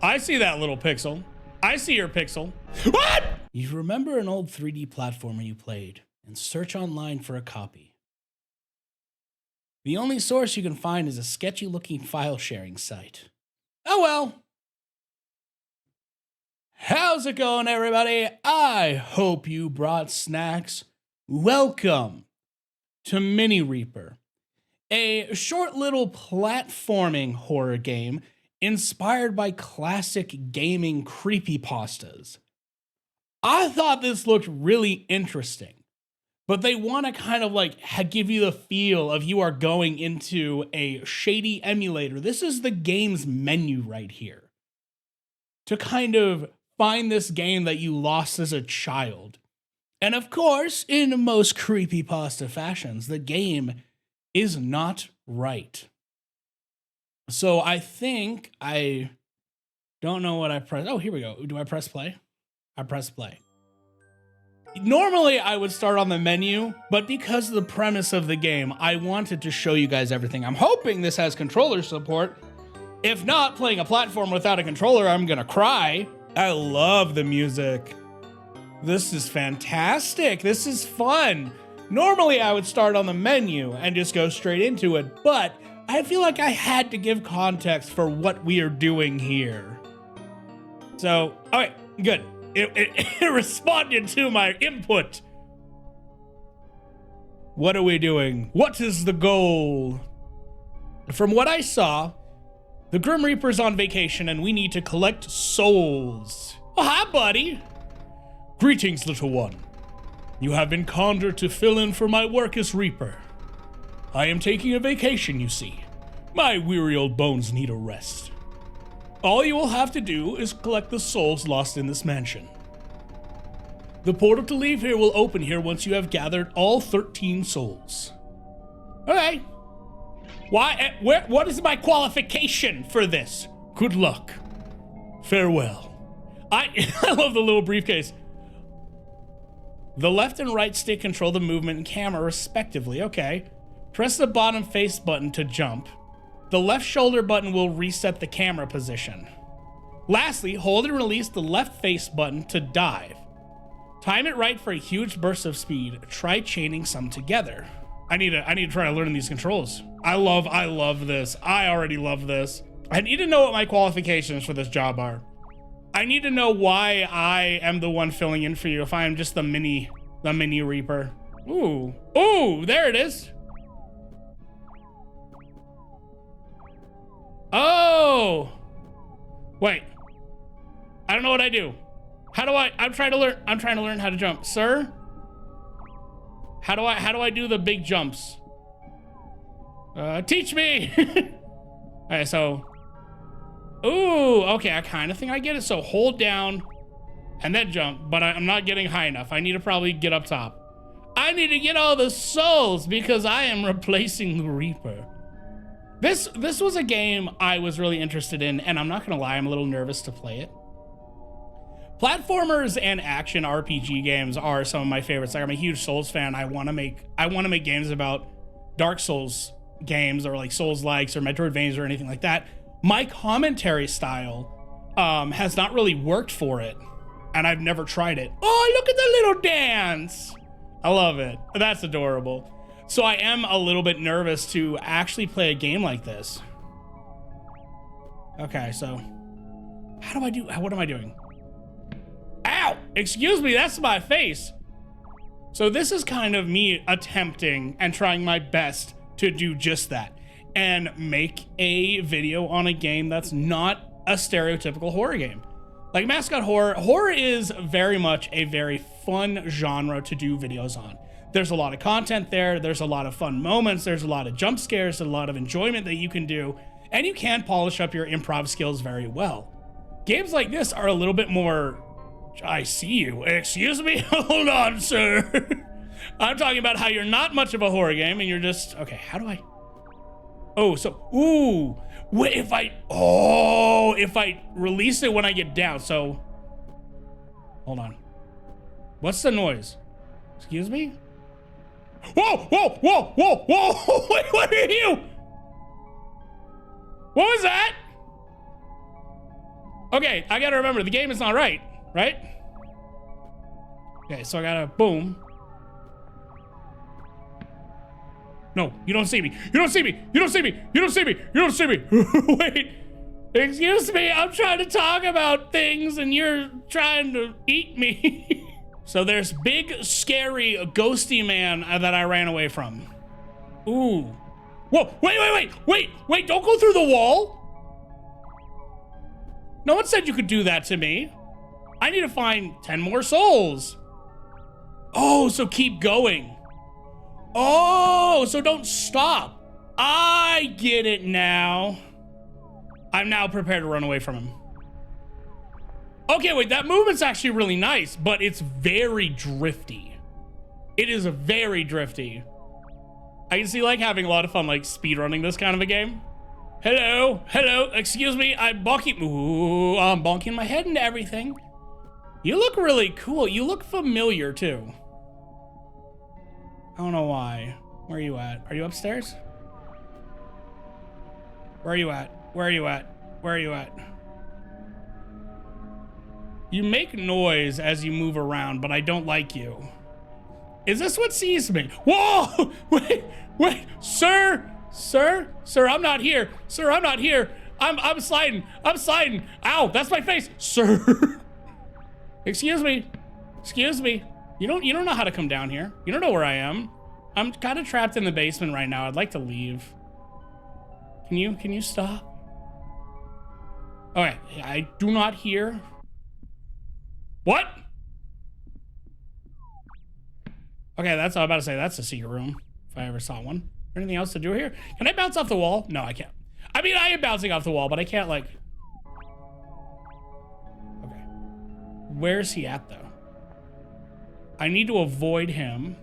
I see that little pixel. I see your pixel. What? You remember an old 3D platformer you played and search online for a copy. The only source you can find is a sketchy looking file sharing site. Oh well. How's it going, everybody? I hope you brought snacks. Welcome to Mini Reaper, a short little platforming horror game inspired by classic gaming creepypastas. I thought this looked really interesting, but they want to kind of like give you the feel of you are going into a shady emulator. This is the game's menu right here. To kind of find this game that you lost as a child. And of course, in most creepypasta fashions, the game is not right. So I think I don't know what I press. Oh, here we go. Do I press play? I press play. Normally I would start on the menu, but because of the premise of the game, I wanted to show you guys everything. I'm hoping this has controller support. If not, playing a platform without a controller, I'm gonna cry. I love the music. This is fantastic. This is fun. Normally I would start on the menu and just go straight into it, but I feel like I had to give context for what we are doing here. So, all right, good. It responded to my input. What are we doing? What is the goal? From what I saw, the Grim Reaper's on vacation and we need to collect souls. Oh, hi, buddy. Greetings, little one. You have been conjured to fill in for my work as Reaper. I am taking a vacation, you see. My weary old bones need a rest. All you will have to do is collect the souls lost in this mansion. The portal to leave here will open here once you have gathered all 13 souls. Okay. Why? What is my qualification for this? Good luck. Farewell. I love the little briefcase. The left and right stick control the movement and camera respectively. Okay. Press the bottom face button to jump. The left shoulder button will reset the camera position. Lastly, hold and release the left face button to dive. Time it right for a huge burst of speed. Try chaining some together. I need to try to learn these controls. I love this. I already love this. I need to know what my qualifications for this job are. I need to know why I am the one filling in for you if I am just the mini Reaper. Ooh, there it is. Oh, wait. I don't know what I do. How do I'm trying to learn how to jump. Sir? How do I do the big jumps? Teach me. All right, so. Ooh, okay, I kind of think I get it. So hold down and then jump, but I'm not getting high enough. I need to probably get up top. I need to get all the souls because I am replacing the Reaper. This was a game I was really interested in, and I'm not gonna lie, I'm a little nervous to play it. Platformers and action RPG games are some of my favorites. Like, I'm a huge Souls fan. I want to make games about Dark Souls games or like Souls-likes or Metroidvanias or anything like that. My commentary style has not really worked for it, and I've never tried it. Oh, look at the little dance. I love it. That's adorable. So I am a little bit nervous to actually play a game like this. Okay, so what am I doing? Ow! Excuse me, that's my face. So this is kind of me attempting and trying my best to do just that and make a video on a game that's not a stereotypical horror game. Like Mascot horror is very much a very fun genre to do videos on. There's a lot of content there, there's a lot of fun moments, there's a lot of jump scares, a lot of enjoyment that you can do, and you can polish up your improv skills very well. Games like this are a little bit more, I see you, excuse me, hold on, sir. I'm talking about how you're not much of a horror game and you're just, okay, how do I, wait, if I release it when I get down, so, hold on. What's the noise? Excuse me? Whoa! Wait, what are you? What was that? Okay, I gotta remember, the game is not right? Okay, so I gotta, boom. No, you don't see me. You don't see me. You don't see me. You don't see me. You don't see me. Wait. Excuse me. I'm trying to talk about things and you're trying to eat me. So there's big, scary, ghosty man that I ran away from. Ooh. Whoa. Wait. Don't go through the wall. No one said you could do that to me. I need to find 10 more souls. Oh, so keep going. Oh, so don't stop. I get it now. I'm now prepared to run away from him. Okay, wait, that movement's actually really nice, but it's very drifty. It is very drifty. I can see like having a lot of fun like speedrunning this kind of a game. Hello, excuse me, I'm bonking. Ooh, I'm bonking my head into everything. You look really cool. You look familiar too. I don't know why. Where are you at? Are you upstairs? Where are you at? Where are you at? Where are you at? You make noise as you move around, but I don't like you. Is this what sees me? Whoa! Wait, sir, I'm not here. Sir, I'm not here. I'm sliding. Ow, that's my face. Sir. Excuse me. You don't know how to come down here. You don't know where I am. I'm kind of trapped in the basement right now. I'd like to leave. Can you stop? Okay, I do not hear. What? Okay, that's what I'm about to say. That's a secret room, if I ever saw one. Anything else to do here? Can I bounce off the wall? No, I can't. I mean, I am bouncing off the wall, but I can't like... Okay. Where's he at, though? I need to avoid him.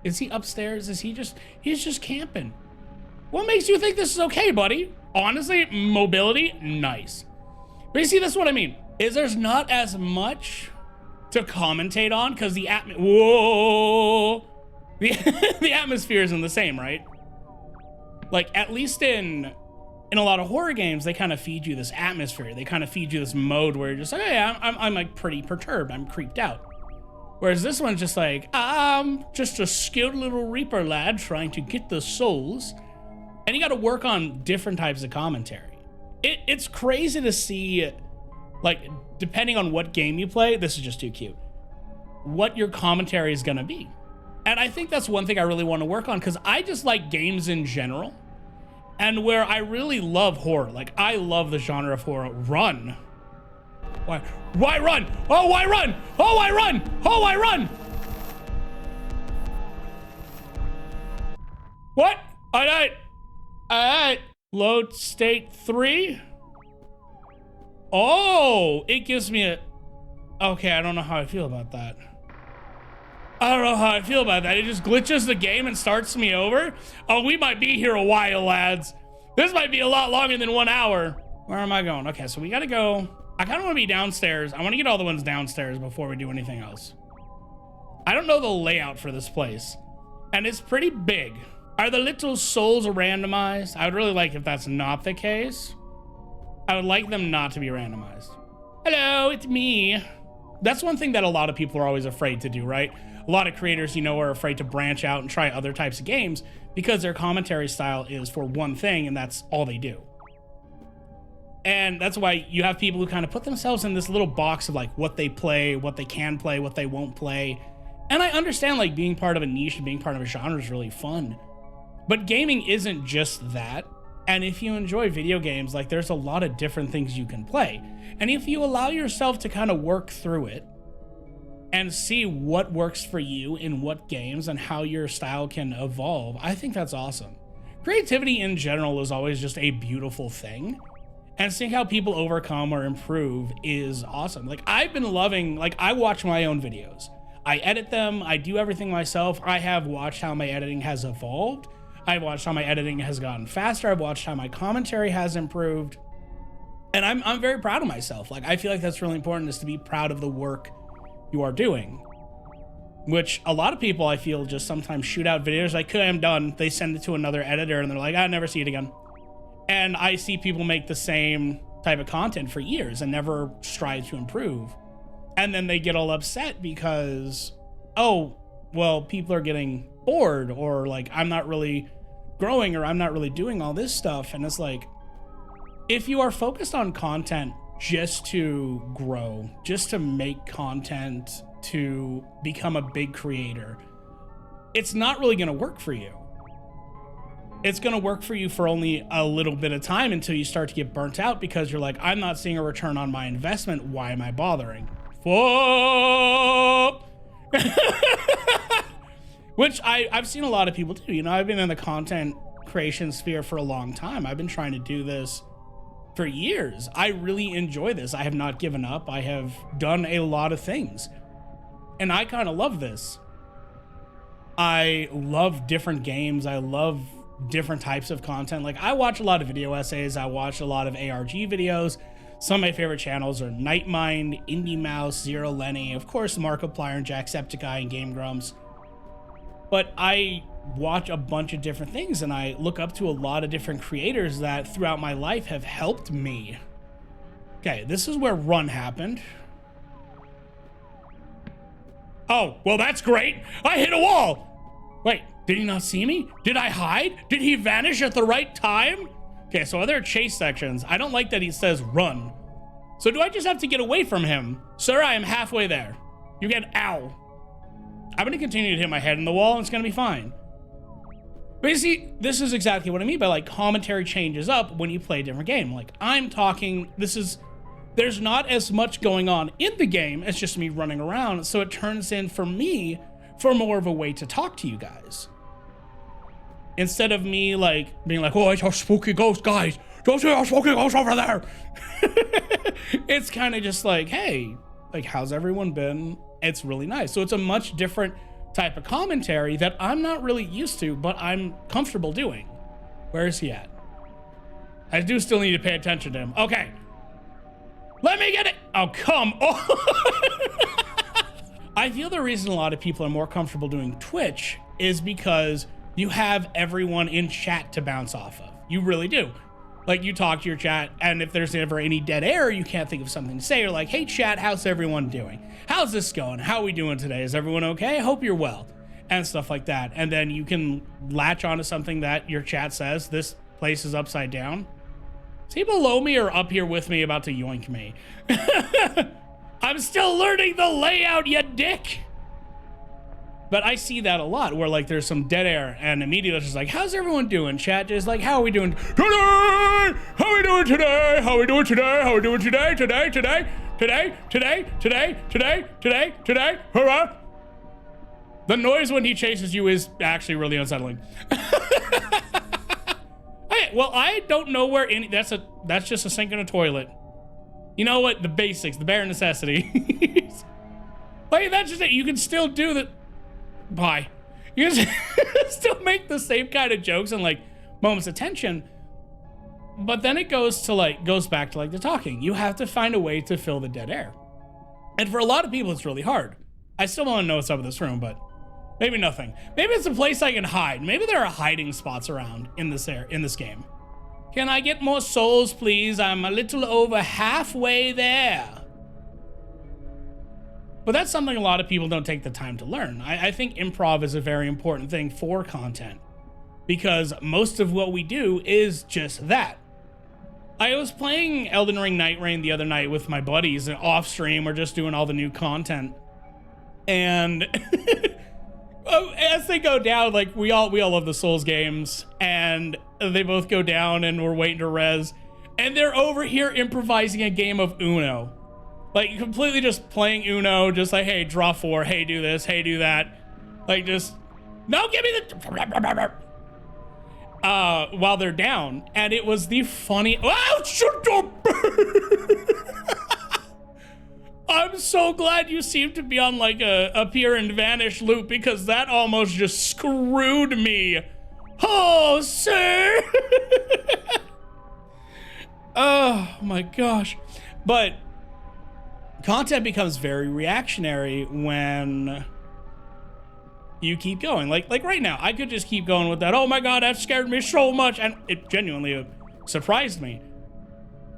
Is he upstairs? Is he just... He's just camping. What makes you think this is okay, buddy? Honestly, mobility, nice. But you see, this is what I mean. Is there's not as much to commentate on because the the atmosphere isn't the same, right? Like, at least in a lot of horror games, they kind of feed you this atmosphere. They kind of feed you this mode where you're just like, oh yeah, I'm like pretty perturbed. I'm creeped out. Whereas this one's just like, I'm just a skilled little Reaper lad trying to get the souls. And you got to work on different types of commentary. It's crazy to see, like, depending on what game you play, this is just too cute, what your commentary is going to be. And I think that's one thing I really want to work on because I just like games in general. And where I really love horror, like I love the genre of horror. Run. Why run? Oh, why run? Oh, I run. Oh, I run. What? All right. Load state 3. Oh, it gives me a... Okay, I don't know how I feel about that. It just glitches the game and starts me over. Oh, we might be here a while, lads. This might be a lot longer than 1 hour. Where am I going? Okay, so we gotta go. I kind of want to be downstairs. I want to get all the ones downstairs before we do anything else. I don't know the layout for this place. And it's pretty big. Are the little souls randomized? I would really like if that's not the case. I would like them not to be randomized. Hello, it's me. That's one thing that a lot of people are always afraid to do, right? A lot of creators, you know, are afraid to branch out and try other types of games because their commentary style is for one thing and that's all they do. And that's why you have people who kind of put themselves in this little box of like what they play, what they can play, what they won't play. And I understand like being part of a niche and being part of a genre is really fun. But gaming isn't just that. And if you enjoy video games, like there's a lot of different things you can play. And if you allow yourself to kind of work through it and see what works for you in what games and how your style can evolve, I think that's awesome. Creativity in general is always just a beautiful thing. And seeing how people overcome or improve is awesome. Like I've been loving, like I watch my own videos. I edit them, I do everything myself. I have watched how my editing has evolved. I've watched how my editing has gotten faster. I've watched how my commentary has improved. And I'm very proud of myself. Like I feel like that's really important, is to be proud of the work you are doing. Which a lot of people I feel just sometimes shoot out videos like, okay, I'm done. They send it to another editor and they're like, I'll never see it again. And I see people make the same type of content for years and never strive to improve. And then they get all upset because, oh, well, people are getting bored, or like, I'm not really growing, or I'm not really doing all this stuff. And it's like, if you are focused on content just to grow, just to make content, to become a big creator, it's not really going to work for you. It's going to work for you for only a little bit of time until you start to get burnt out because you're like, I'm not seeing a return on my investment. Why am I bothering? Which I've seen a lot of people do. You know, I've been in the content creation sphere for a long time. I've been trying to do this for years. I really enjoy this. I have not given up. I have done a lot of things. And I kind of love this. I love different games. I love different types of content. Like, I watch a lot of video essays. I watch a lot of ARG videos. Some of my favorite channels are Nightmind, Indie Mouse, Zero Lenny, of course, Markiplier and Jacksepticeye and Game Grumps. But I watch a bunch of different things, and I look up to a lot of different creators that throughout my life have helped me. Okay, this is where run happened. Oh, well, that's great. I hit a wall. Wait, did he not see me? Did I hide? Did he vanish at the right time? Okay, so are there chase sections? I don't like that he says run. So do I just have to get away from him? Sir, I am halfway there. You get ow. I'm gonna continue to hit my head in the wall and it's gonna be fine. But you see, this is exactly what I mean by like commentary changes up when you play a different game. Like, I'm talking, there's not as much going on in the game as just me running around. So it turns in for me for more of a way to talk to you guys. Instead of me like being like, oh, I saw a spooky ghost, guys. Don't see a spooky ghost over there. It's kind of just like, hey, like, how's everyone been? It's really nice. So it's a much different type of commentary that I'm not really used to, but I'm comfortable doing. Where is he at? I do still need to pay attention to him. Okay. Let me get it. Oh, come on. I feel the reason a lot of people are more comfortable doing Twitch is because you have everyone in chat to bounce off of. You really do. Like, you talk to your chat, and if there's ever any dead air, you can't think of something to say. You're like, hey, chat, how's everyone doing? How's this going? How are we doing today? Is everyone okay? I hope you're well. And stuff like that. And then you can latch onto something that your chat says. This place is upside down. Is he below me or up here with me about to yoink me? I'm still learning the layout, you dick. But I see that a lot where like there's some dead air and immediately it's just like, how's everyone doing? Chat is like, how are we doing today? How are we doing today? How are we doing today? How are we doing today? Today? Hurrah! The noise when he chases you is actually really unsettling. Okay, well, I don't know where any, that's just a sink and a toilet. You know what? The basics, the bare necessities. Like, that's just it. You can still do the, bye. You can still make the same kind of jokes and like moments of tension, but then it goes back to like the talking. You have to find a way to fill the dead air. And for a lot of people, it's really hard. I still want to know what's up with this room, but maybe nothing. Maybe it's a place I can hide. Maybe there are hiding spots around in this game. Can I get more souls, please? I'm a little over halfway there. But that's something a lot of people don't take the time to learn. I think improv is a very important thing for content because most of what we do is just that. I was playing Elden Ring Night Rain the other night with my buddies off stream. We're just doing all the new content. And as they go down, like we all love the Souls games, and they both go down and we're waiting to res. And they're over here improvising a game of Uno. Like, completely just playing Uno, just like, hey, draw 4, hey, do this, hey, do that. Like, just, no, give me the, while they're down. And it was the funny, oh, shut up! I'm so glad you seem to be on, like, a appear and vanish loop, because that almost just screwed me. Oh, sir! Oh, my gosh. But content becomes very reactionary when you keep going. Like right now, I could just keep going with that. Oh my God, that scared me so much. And it genuinely surprised me.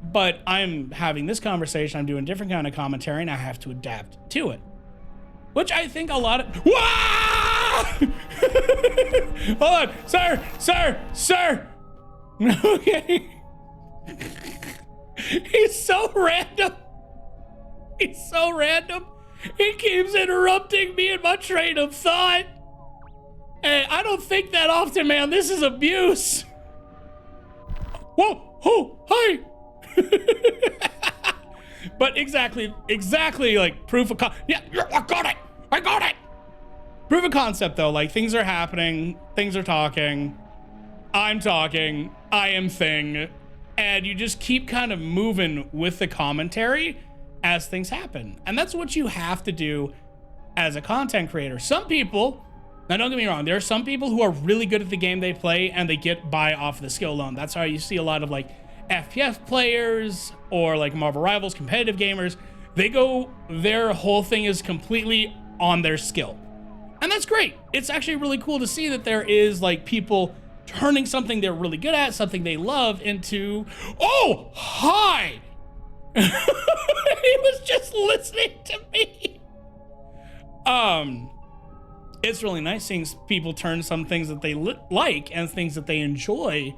But I'm having this conversation, I'm doing a different kind of commentary, and I have to adapt to it. Which I think a lot of... Hold on, sir! Okay. He's so random. He keeps interrupting me in my train of thought. And I don't think that often, man. This is abuse. Whoa, oh, hi. But exactly like proof of yeah, I got it. Proof of concept though, like things are happening, things are talking, I'm talking, I am thing, and you just keep kind of moving with the commentary as things happen. And that's what you have to do as a content creator. Some people, now don't get me wrong, there are some people who are really good at the game they play and they get by off the skill alone. That's how you see a lot of like FPS players or like Marvel Rivals, competitive gamers. Their whole thing is completely on their skill. And that's great. It's actually really cool to see that there is like people turning something they're really good at, something they love into, oh, hi. He was just listening to me. It's really nice seeing people turn some things that they like and things that they enjoy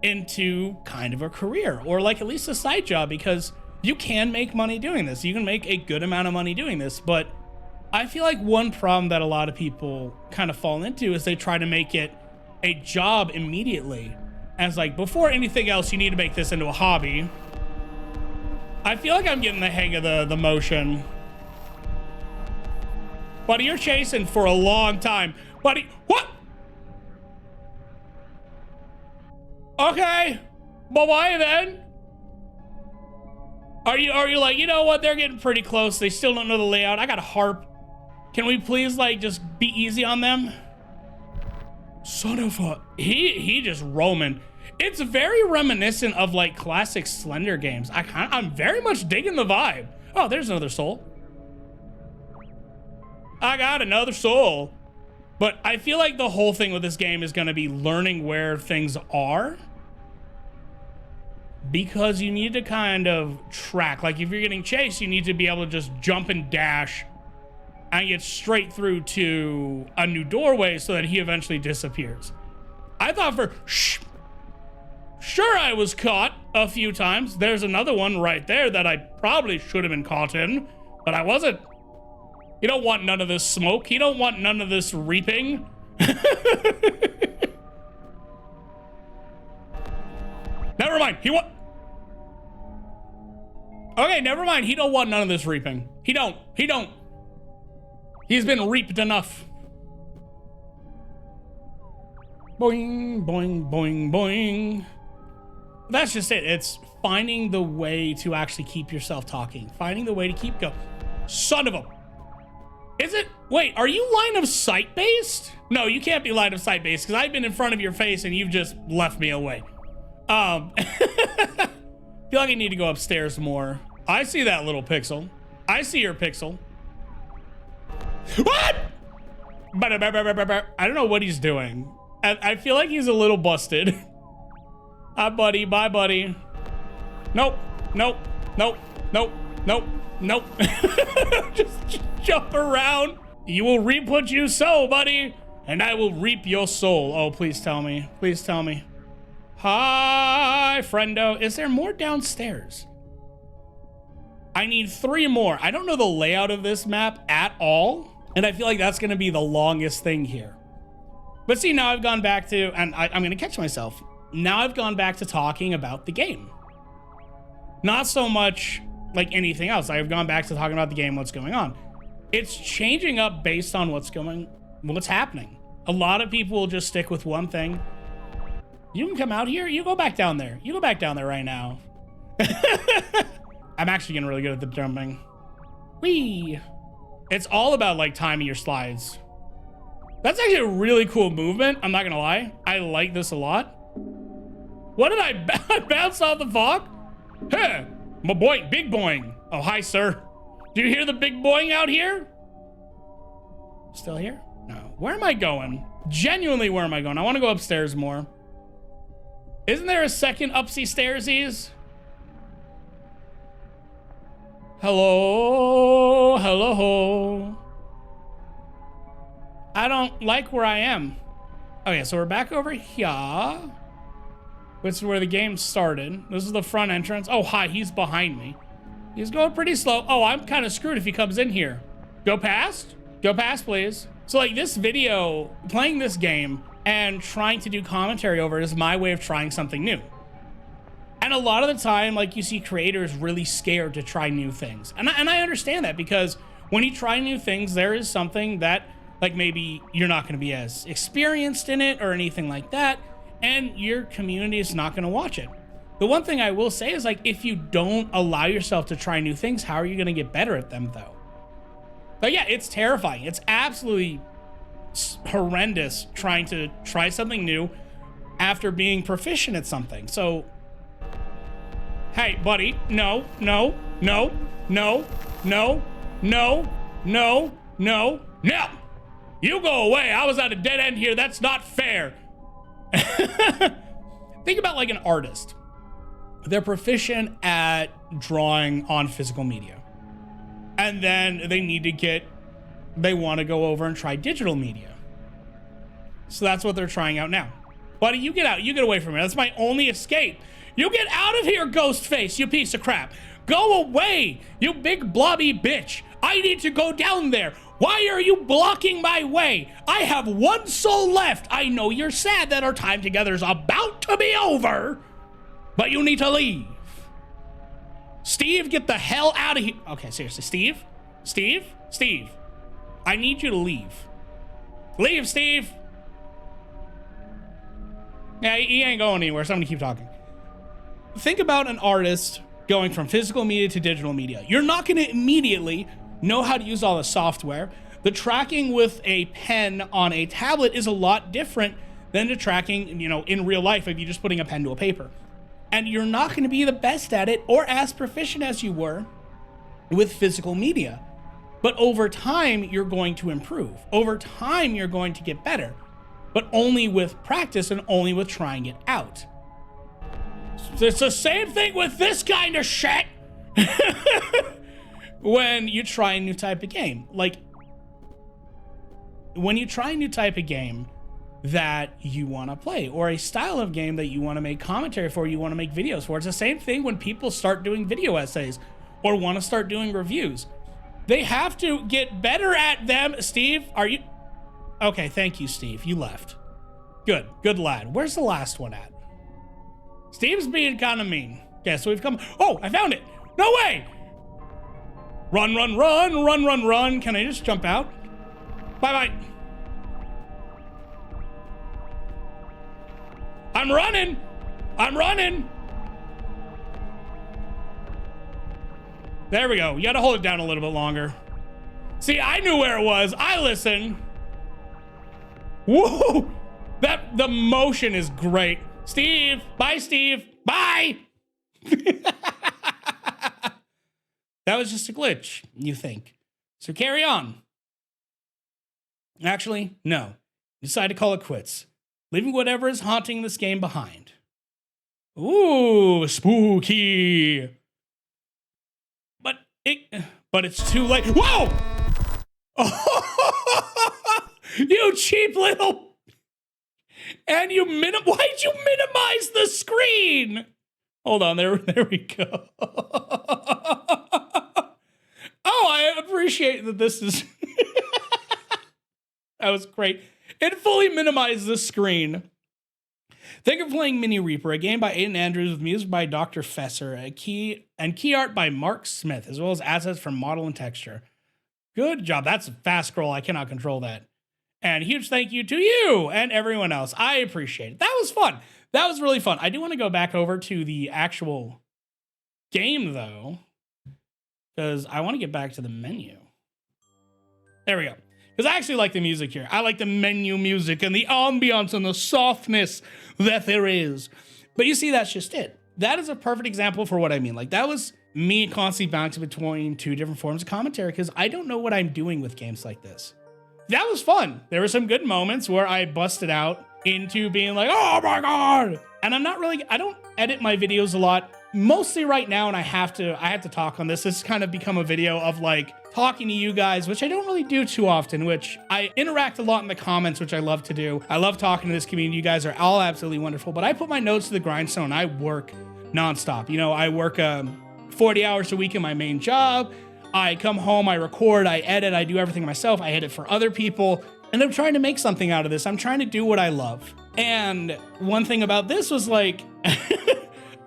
into kind of a career or like at least a side job, because you can make money doing this. You can make a good amount of money doing this, but I feel like one problem that a lot of people kind of fall into is they try to make it a job immediately. As like, before anything else, you need to make this into a hobby. I feel like I'm getting the hang of the motion. Buddy, you're chasing for a long time. Buddy, what? Okay, well, why then? Are you like, you know what? They're getting pretty close. They still don't know the layout. I got a harp. Can we please like just be easy on them? Son of a, he just roaming. It's very reminiscent of like classic Slender games. I'm very much digging the vibe. Oh, there's another soul. I got another soul. But I feel like the whole thing with this game is going to be learning where things are, because you need to kind of track. Like if you're getting chased, you need to be able to just jump and dash and get straight through to a new doorway so that he eventually disappears. I thought for sure I was caught a few times. There's another one right there that I probably should have been caught in, but I wasn't. You don't want none of this smoke. You don't want none of this reaping. Never mind. Okay, never mind. He don't want none of this reaping. He don't. He's been reaped enough. Boing, boing, boing, boing. That's just it. It's finding the way to actually keep yourself talking. Finding the way to keep going. Son of a... Is it? Wait, are you line of sight based? No, you can't be line of sight based because I've been in front of your face and you've just left me away. I feel like I need to go upstairs more. I see that little pixel. I see your pixel. What? I don't know what he's doing. I feel like he's a little busted. Hi, buddy. Bye, buddy. Nope. Just jump around. You will reap what you sow, buddy, and I will reap your soul. Oh, please tell me. Please tell me. Hi, friendo. Is there more downstairs? I need 3 more. I don't know the layout of this map at all, and I feel like that's going to be the longest thing here. But see, now I've gone back to, and I'm going to catch myself. Now I've gone back to talking about the game. Not so much like anything else. I've gone back to talking about the game, what's going on. It's changing up based on what's happening. A lot of people will just stick with one thing. You can come out here, you go back down there. You go back down there right now. I'm actually getting really good at the jumping. Whee! It's all about like timing your slides. That's actually a really cool movement. I'm not gonna lie. I like this a lot. What did I bounce off the fog? Hey, my boing, big boing. Oh, hi, sir. Do you hear the big boing out here? Still here? No. Where am I going? Genuinely, where am I going? I want to go upstairs more. Isn't there a second upsy stairsies? Hello, hello. I don't like where I am. Okay, so we're back over here. Which is where the game started. This is the front entrance. Oh, hi, he's behind me. He's going pretty slow. Oh, I'm kind of screwed if he comes in here. Go past? Go past, please. So like this video, playing this game and trying to do commentary over it is my way of trying something new. And a lot of the time, like you see creators really scared to try new things. And I understand that, because when you try new things, there is something that like maybe you're not going to be as experienced in it or anything like that. And your community is not going to watch it. The one thing I will say is, like, if you don't allow yourself to try new things, how are you going to get better at them though? But yeah, it's terrifying. It's absolutely horrendous trying to try something new after being proficient at something. So, hey, buddy, no, no, no, no, no, no, no, no, no. You go away. I was at a dead end here. That's not fair. Think about like an artist. They're proficient at drawing on physical media. And then they want to go over and try digital media. So that's what they're trying out now. Buddy, you get out. You get away from me. That's my only escape. You get out of here, Ghostface, you piece of crap. Go away, you big blobby bitch. I need to go down there. Why are you blocking my way? I have one soul left. I know you're sad that our time together is about to be over, but you need to leave. Steve, get the hell out of here. Okay, seriously, Steve? Steve? Steve, I need you to leave. Leave, Steve. Yeah, he ain't going anywhere, so I'm gonna keep talking. Think about an artist going from physical media to digital media. You're not gonna immediately know how to use all the software. The tracking with a pen on a tablet is a lot different than the tracking, in real life if you're just putting a pen to a paper. And you're not going to be the best at it or as proficient as you were with physical media. But over time, you're going to improve. Over time, you're going to get better, but only with practice and only with trying it out. It's the same thing with this kind of shit. When you try a new type of game. Like, when you try a new type of game that you want to play, or a style of game that you want to make commentary for, you want to make videos for. It's the same thing when people start doing video essays or want to start doing reviews. They have to get better at them. Steve, are you... Okay, thank you, Steve. You left. Good lad. Where's the last one at? Steve's being kind of mean. Okay, so we've come... Oh, I found it. No way! Run, run, run, run, run, run. Can I just jump out? Bye-bye. I'm running. I'm running. There we go. You gotta hold it down a little bit longer. See, I knew where it was. I listened. Whoa! The motion is great. Steve. Bye, Steve. Bye. That was just a glitch, you think. So carry on. Actually, no. Decide to call it quits, leaving whatever is haunting this game behind. Ooh, spooky. But it's too late. Whoa! You cheap little... And you why'd you minimize the screen? Hold on, there we go. Oh, I appreciate that this is... That was great. It fully minimized the screen. Think of playing Mini Reaper, a game by Aiden Andrews with music by Dr. Fesser, key art by Mark Smith, as well as assets from model and texture. Good job. That's a fast scroll. I cannot control that. And huge thank you to you and everyone else. I appreciate it. That was fun. That was really fun. I do want to go back over to the actual game, though, because I want to get back to the menu. There we go. Because I actually like the music here. I like the menu music and the ambiance and the softness that there is. But you see, that's just it. That is a perfect example for what I mean. Like, that was me constantly bouncing between two different forms of commentary because I don't know what I'm doing with games like this. That was fun. There were some good moments where I busted out into being like, oh my God, And I don't edit my videos a lot, mostly right now, and I have to talk on this. This has kind of become a video of like talking to you guys, which I don't really do too often, which I interact a lot in the comments, which I love to do. I love talking to this community. You guys are all absolutely wonderful, but I put my nose to the grindstone. I work nonstop. You know, I work 40 hours a week in my main job. I come home, I record, I edit, I do everything myself. I edit for other people, and I'm trying to make something out of this. I'm trying to do what I love. And one thing about this was like,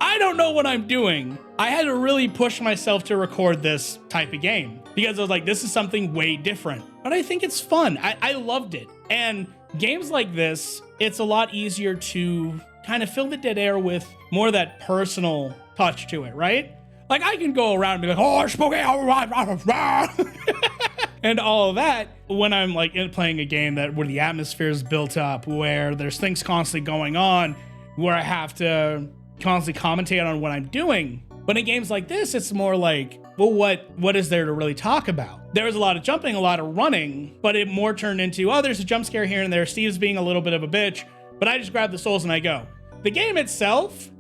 I don't know what I'm doing. I had to really push myself to record this type of game because I was like, this is something way different. But I think it's fun. I loved it. And games like this, it's a lot easier to kind of fill the dead air with more of that personal touch to it, right? Like I can go around and be like, oh, spooky, and all of that when I'm like playing a game where the atmosphere is built up, where there's things constantly going on, where I have to constantly commentate on what I'm doing. But in games like this, it's more like, well, what is there to really talk about? There was a lot of jumping, a lot of running, but it more turned into, oh, there's a jump scare here and there. Steve's being a little bit of a bitch, but I just grab the souls and I go. The game itself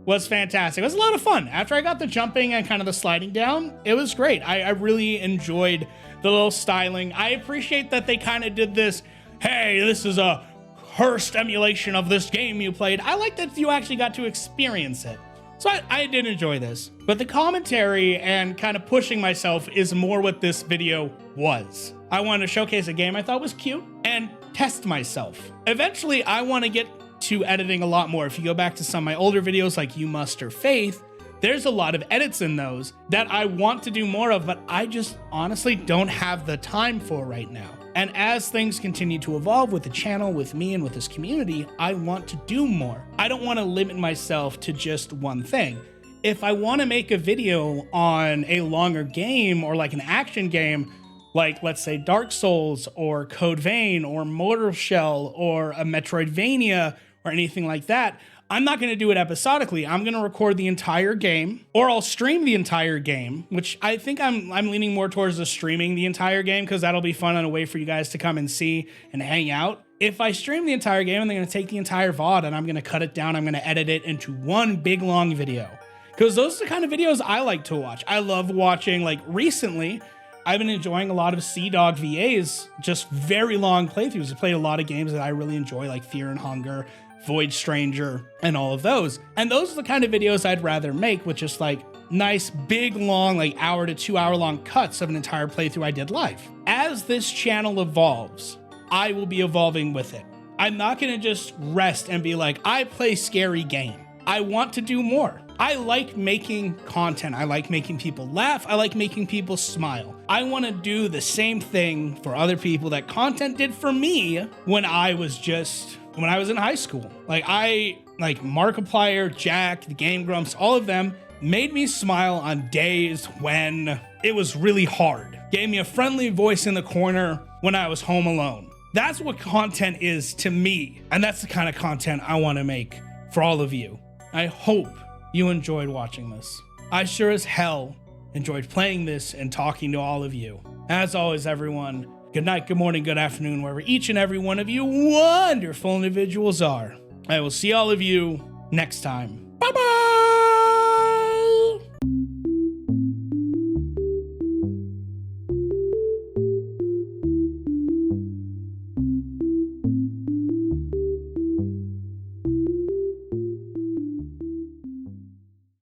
was fantastic. It was a lot of fun. After I got the jumping and kind of the sliding down, it was great. I really enjoyed the little styling. I appreciate that they kind of did this, hey, this is a Hearst emulation of this game you played. I like that you actually got to experience it. So I did enjoy this. But the commentary and kind of pushing myself is more what this video was. I wanted to showcase a game I thought was cute and test myself. Eventually, I want to get to editing a lot more. If you go back to some of my older videos like You Muster Faith, there's a lot of edits in those that I want to do more of, but I just honestly don't have the time for right now. And as things continue to evolve with the channel, with me, and with this community, I want to do more. I don't want to limit myself to just one thing. If I want to make a video on a longer game or like an action game, like let's say Dark Souls or Code Vein or Mortal Shell or a Metroidvania or anything like that, I'm not going to do it episodically. I'm going to record the entire game, or I'll stream the entire game, which I think I'm leaning more towards the streaming the entire game because that'll be fun and a way for you guys to come and see and hang out. If I stream the entire game, I'm going to take the entire VOD and I'm going to cut it down. I'm going to edit it into one big long video because those are the kind of videos I like to watch. I love watching, like recently, I've been enjoying a lot of CDawg VA's, just very long playthroughs. I played a lot of games that I really enjoy, like Fear and Hunger, Void Stranger, and all of those. And those are the kind of videos I'd rather make with just like nice, big, long, like hour to 2 hour long cuts of an entire playthrough I did live. As this channel evolves, I will be evolving with it. I'm not gonna just rest and be like, I play scary game. I want to do more. I like making content. I like making people laugh. I like making people smile. I want to do the same thing for other people that content did for me when I was in high school. Like Markiplier, Jack, the Game Grumps, all of them made me smile on days when it was really hard. Gave me a friendly voice in the corner when I was home alone. That's what content is to me. And that's the kind of content I want to make for all of you. I hope you enjoyed watching this. I sure as hell enjoyed playing this and talking to all of you. As always, everyone, good night, good morning, good afternoon, wherever each and every one of you wonderful individuals are. I will see all of you next time. Bye-bye!